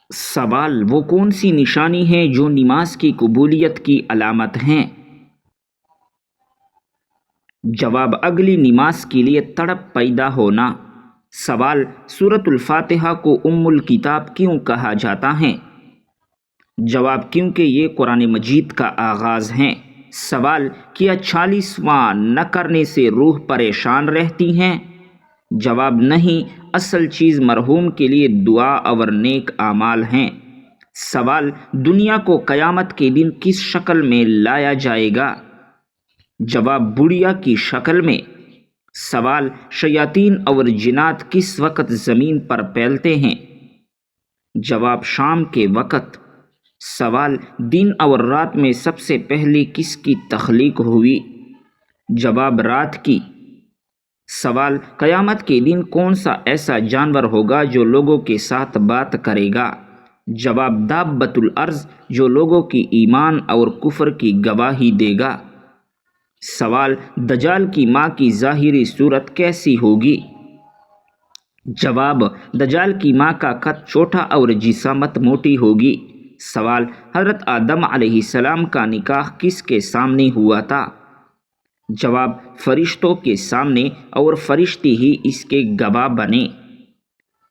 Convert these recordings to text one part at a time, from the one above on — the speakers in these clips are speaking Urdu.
سوال: وہ کون سی نشانی ہیں جو نماز کی قبولیت کی علامت ہیں؟ جواب: اگلی نماز کے لیے تڑپ پیدا ہونا۔ سوال: سورۃ الفاتحہ کو ام الکتاب کیوں کہا جاتا ہے؟ جواب: کیونکہ یہ قرآن مجید کا آغاز ہے۔ سوال: کیا 40واں نہ کرنے سے روح پریشان رہتی ہیں؟ جواب: نہیں، اصل چیز مرحوم کے لیے دعا اور نیک اعمال ہیں۔ سوال: دنیا کو قیامت کے دن کس شکل میں لایا جائے گا؟ جواب: بڑھیا کی شکل میں۔ سوال: شیاطین اور جنات کس وقت زمین پر پھیلتے ہیں؟ جواب: شام کے وقت۔ سوال: دن اور رات میں سب سے پہلے کس کی تخلیق ہوئی؟ جواب: رات کی۔ سوال: قیامت کے دن کون سا ایسا جانور ہوگا جو لوگوں کے ساتھ بات کرے گا؟ جواب: دابۃ الارض، جو لوگوں کی ایمان اور کفر کی گواہی دے گا۔ سوال: دجال کی ماں کی ظاہری صورت کیسی ہوگی؟ جواب: دجال کی ماں کا قد چھوٹا اور جسامت موٹی ہوگی۔ سوال: حضرت آدم علیہ السلام کا نکاح کس کے سامنے ہوا تھا؟ جواب: فرشتوں کے سامنے، اور فرشتے ہی اس کے گواہ بنے۔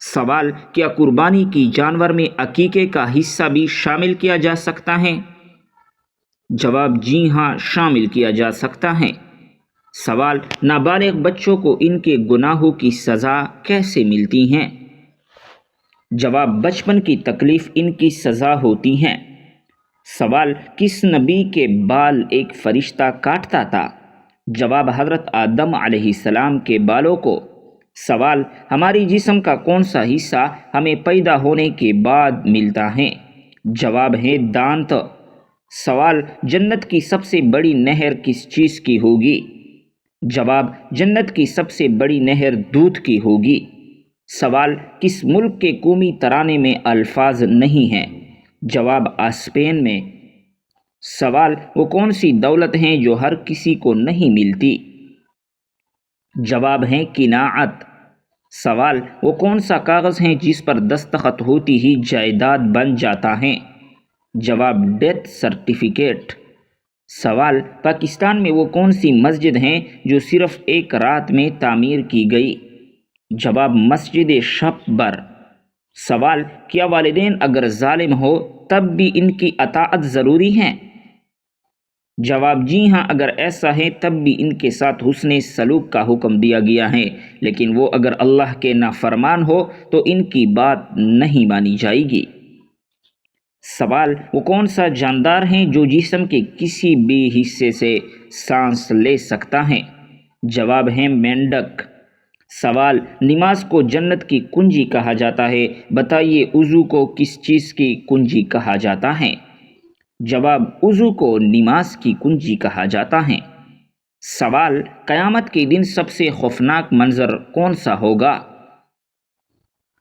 سوال: کیا قربانی کی جانور میں عقیقے کا حصہ بھی شامل کیا جا سکتا ہے؟ جواب: جی ہاں، شامل کیا جا سکتا ہے۔ سوال: نابالغ بچوں کو ان کے گناہوں کی سزا کیسے ملتی ہیں؟ جواب: بچپن کی تکلیف ان کی سزا ہوتی ہے۔ سوال: کس نبی کے بال ایک فرشتہ کاٹتا تھا؟ جواب: حضرت آدم علیہ السلام کے بالوں کو۔ سوال: ہماری جسم کا کون سا حصہ ہمیں پیدا ہونے کے بعد ملتا ہے؟ جواب ہے دانت۔ سوال: جنت کی سب سے بڑی نہر کس چیز کی ہوگی؟ جواب: جنت کی سب سے بڑی نہر دودھ کی ہوگی۔ سوال: کس ملک کے قومی ترانے میں الفاظ نہیں ہیں؟ جواب: اسپین میں۔ سوال: وہ کون سی دولت ہیں جو ہر کسی کو نہیں ملتی؟ جواب ہے قناعت۔ سوال: وہ کون سا کاغذ ہے جس پر دستخط ہوتی ہی جائیداد بن جاتا ہے؟ جواب: ڈیتھ سرٹیفکیٹ۔ سوال: پاکستان میں وہ کون سی مسجد ہیں جو صرف ایک رات میں تعمیر کی گئی؟ جواب: مسجد شپ-بر۔ سوال: کیا والدین اگر ظالم ہو تب بھی ان کی اطاعت ضروری ہے؟ جواب: جی ہاں، اگر ایسا ہے تب بھی ان کے ساتھ حسن سلوک کا حکم دیا گیا ہے، لیکن وہ اگر اللہ کے نافرمان ہو تو ان کی بات نہیں مانی جائے گی۔ سوال: وہ کون سا جاندار ہے جو جسم کے کسی بھی حصے سے سانس لے سکتا ہے؟ جواب ہے مینڈک۔ سوال: نماز کو جنت کی کنجی کہا جاتا ہے، بتائیے وضو کو کس چیز کی کنجی کہا جاتا ہے؟ جواب: وضو کو نماز کی کنجی کہا جاتا ہے۔ سوال: قیامت کے دن سب سے خوفناک منظر کون سا ہوگا؟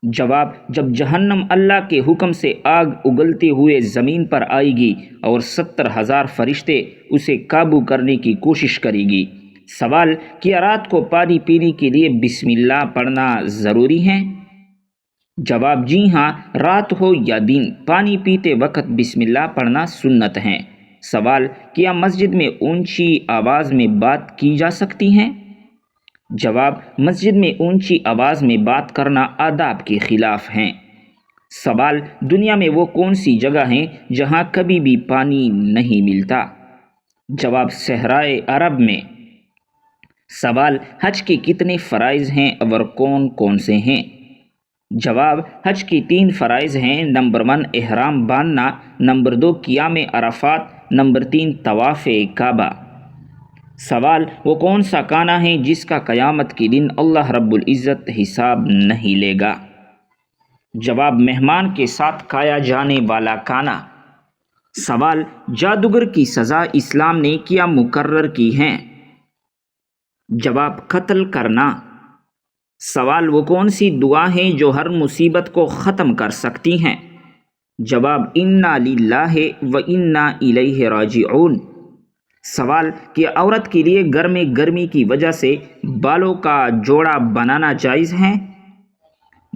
جواب: جب جہنم اللہ کے حکم سے آگ اگلتے ہوئے زمین پر آئے گی اور 70,000 فرشتے اسے قابو کرنے کی کوشش کرے گی۔ سوال: کیا رات کو پانی پینے کے لیے بسم اللہ پڑھنا ضروری ہے؟ جواب: جی ہاں، رات ہو یا دن، پانی پیتے وقت بسم اللہ پڑھنا سنت ہے۔ سوال: کیا مسجد میں اونچی آواز میں بات کی جا سکتی ہے؟ جواب: مسجد میں اونچی آواز میں بات کرنا آداب کے خلاف ہے۔ سوال: دنیا میں وہ کون سی جگہ ہیں جہاں کبھی بھی پانی نہیں ملتا؟ جواب: صحرائے عرب میں۔ سوال: حج کے کتنے فرائض ہیں اور کون کون سے ہیں؟ جواب: حج کی 3 فرائض ہیں۔ نمبر 1 احرام باندھنا، نمبر 2 قیام عرفات، نمبر 3 طواف کعبہ۔ سوال: وہ کون سا کھانا ہے جس کا قیامت کے دن اللہ رب العزت حساب نہیں لے گا؟ جواب: مہمان کے ساتھ کھایا جانے والا کھانا۔ سوال: جادوگر کی سزا اسلام نے کیا مقرر کی ہے؟ جواب: قتل کرنا۔ سوال: وہ کون سی دعا ہے جو ہر مصیبت کو ختم کر سکتی ہیں؟ جواب: انا للہ و انا الیہ راجعون۔ سوال: کہ عورت کے لیے گھر میں گرمی کی وجہ سے بالوں کا جوڑا بنانا جائز ہے؟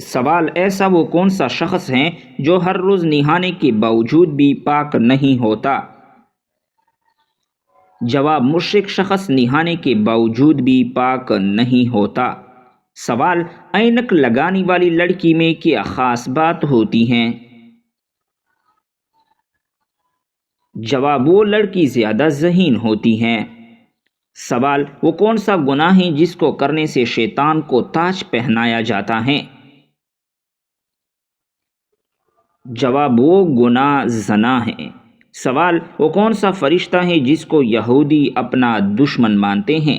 سوال: ایسا وہ کون سا شخص ہے جو ہر روز نہانے کے باوجود بھی پاک نہیں ہوتا؟ جواب: مشرک شخص نہانے کے باوجود بھی پاک نہیں ہوتا۔ سوال: اینک لگانے والی لڑکی میں کیا خاص بات ہوتی ہیں؟ جواب: وہ لڑکی زیادہ ذہین ہوتی ہیں۔ سوال: وہ کون سا گناہ ہے جس کو کرنے سے شیطان کو تاج پہنایا جاتا ہے؟ جواب: وہ گناہ زنا ہے۔ سوال: وہ کون سا فرشتہ ہے جس کو یہودی اپنا دشمن مانتے ہیں؟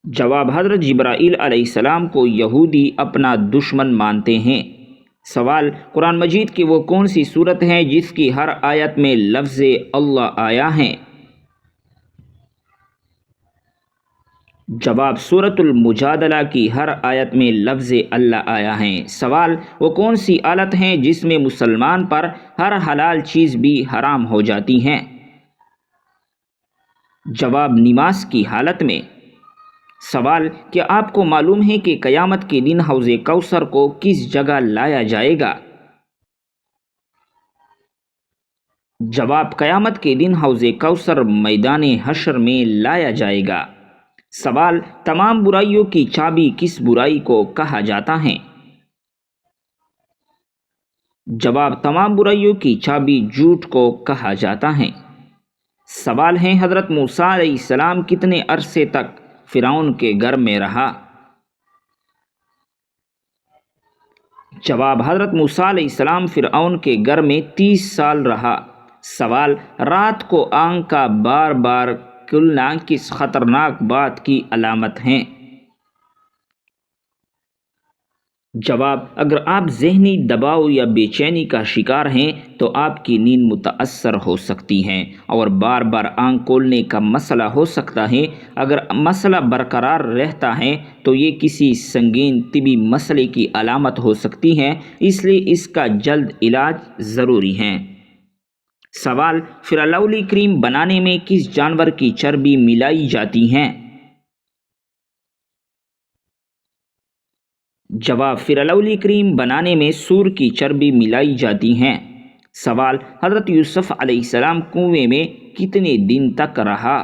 جواب: حضرت جبرائیل علیہ السلام کو یہودی اپنا دشمن مانتے ہیں۔ سوال: قرآن مجید کی وہ کون سی صورت ہے جس کی ہر آیت میں لفظ اللہ آیا ہے؟ جواب: سورۃ المجادلہ کی ہر آیت میں لفظ اللہ آیا ہے۔ سوال: وہ کون سی حالت ہے جس میں مسلمان پر ہر حلال چیز بھی حرام ہو جاتی ہے؟ جواب: نماز کی حالت میں۔ سوال: کیا آپ کو معلوم ہے کہ قیامت کے دن حوض کوثر کو کس جگہ لایا جائے گا؟ جواب: قیامت کے دن حوض کوثر میدان حشر میں لایا جائے گا۔ سوال: تمام برائیوں کی چابی کس برائی کو کہا جاتا ہے؟ جواب: تمام برائیوں کی چابی جھوٹ کو کہا جاتا ہے۔ سوال ہے: حضرت موسیٰ علیہ السلام کتنے عرصے تک فرعون کے گھر میں رہا؟ جواب: حضرت موسیٰ علیہ السلام فرعون کے گھر میں 30 سال رہا۔ سوال: رات کو آنکھ کا بار بار کھلنا کس خطرناک بات کی علامت ہے؟ جواب: اگر آپ ذہنی دباؤ یا بے چینی کا شکار ہیں تو آپ کی نیند متاثر ہو سکتی ہے اور بار بار آنکھ کھولنے کا مسئلہ ہو سکتا ہے۔ اگر مسئلہ برقرار رہتا ہے تو یہ کسی سنگین طبی مسئلے کی علامت ہو سکتی ہے، اس لیے اس کا جلد علاج ضروری ہے۔ سوال: فرالولی کریم بنانے میں کس جانور کی چربی ملائی جاتی ہے؟ جواب: فرالولی کریم بنانے میں سور کی چربی ملائی جاتی ہے۔ سوال: حضرت یوسف علیہ السلام کنویں میں کتنے دن تک رہا؟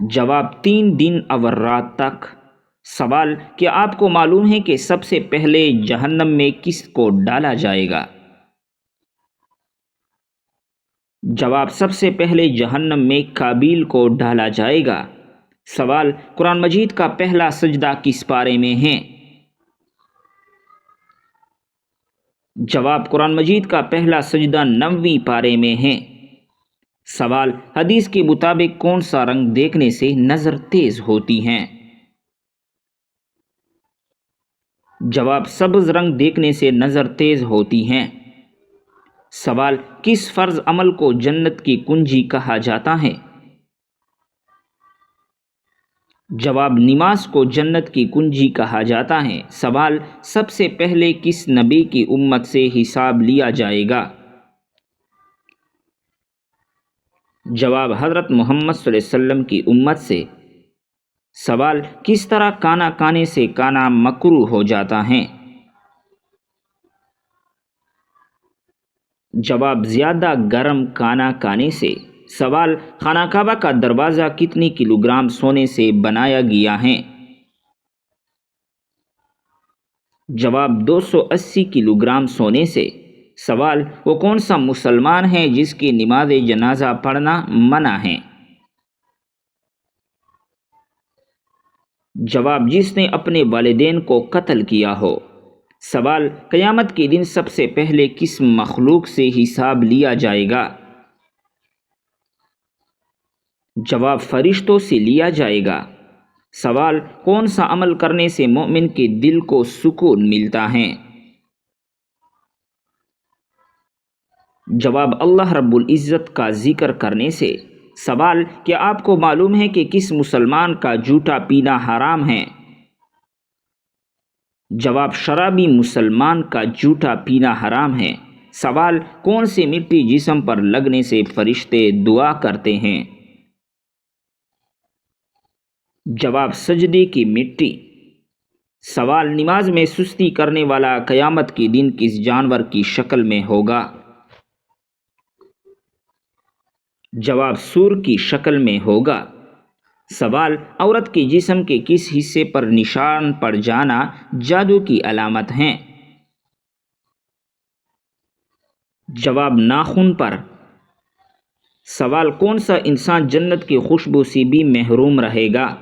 جواب: 3 دن اور رات تک۔ سوال: کیا آپ کو معلوم ہے کہ سب سے پہلے جہنم میں کس کو ڈالا جائے گا؟ جواب: سب سے پہلے جہنم میں قابیل کو ڈالا جائے گا۔ سوال: قرآن مجید کا پہلا سجدہ کس پارے میں ہے؟ جواب: قرآن مجید کا پہلا سجدہ 9ویں پارے میں ہے۔ سوال: حدیث کے مطابق کون سا رنگ دیکھنے سے نظر تیز ہوتی ہے؟ جواب: سبز رنگ دیکھنے سے نظر تیز ہوتی ہے۔ سوال: کس فرض عمل کو جنت کی کنجی کہا جاتا ہے؟ جواب: نماز کو جنت کی کنجی کہا جاتا ہے۔ سوال: سب سے پہلے کس نبی کی امت سے حساب لیا جائے گا؟ جواب: حضرت محمد صلی اللہ علیہ وسلم کی امت سے۔ سوال: کس طرح کھانا کھانے سے کھانا مکروہ ہو جاتا ہے؟ جواب: زیادہ گرم کھانا کھانے سے۔ سوال: خانہ کعبہ کا دروازہ کتنی کلو گرام سونے سے بنایا گیا ہے؟ جواب: 280 کلو گرام سونے سے۔ سوال: وہ کون سا مسلمان ہے جس کی نماز جنازہ پڑھنا منع ہے؟ جواب: جس نے اپنے والدین کو قتل کیا ہو۔ سوال: قیامت کے دن سب سے پہلے کس مخلوق سے حساب لیا جائے گا؟ جواب: فرشتوں سے لیا جائے گا۔ سوال: کون سا عمل کرنے سے مومن کے دل کو سکون ملتا ہے؟ جواب: اللہ رب العزت کا ذکر کرنے سے۔ سوال: کیا آپ کو معلوم ہے کہ کس مسلمان کا جھوٹا پینا حرام ہے؟ جواب: شرابی مسلمان کا جھوٹا پینا حرام ہے۔ سوال: کون سی مٹی جسم پر لگنے سے فرشتے دعا کرتے ہیں؟ جواب سجدے کی مٹی۔ سوال نماز میں سستی کرنے والا قیامت کے دن کس جانور کی شکل میں ہوگا؟ جواب سور کی شکل میں ہوگا۔ سوال عورت کے جسم کے کس حصے پر نشان پڑ جانا جادو کی علامت ہے؟ جواب ناخن پر۔ سوال کون سا انسان جنت کی خوشبو سے بھی محروم رہے گا؟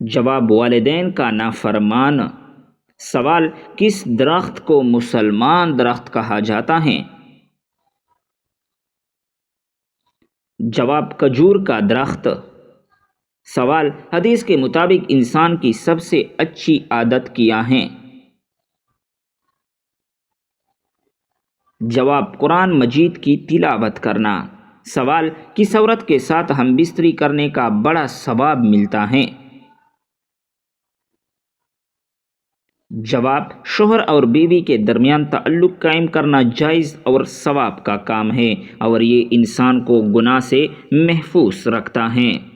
جواب والدین کا نافرمان۔ سوال کس درخت کو مسلمان درخت کہا جاتا ہے؟ جواب کھجور کا درخت۔ سوال حدیث کے مطابق انسان کی سب سے اچھی عادت کیا ہے؟ جواب قرآن مجید کی تلاوت کرنا۔ سوال کس عورت کے ساتھ ہم بستری کرنے کا بڑا ثواب ملتا ہے؟ جواب شوہر اور بیوی کے درمیان تعلق قائم کرنا جائز اور ثواب کا کام ہے اور یہ انسان کو گناہ سے محفوظ رکھتا ہے۔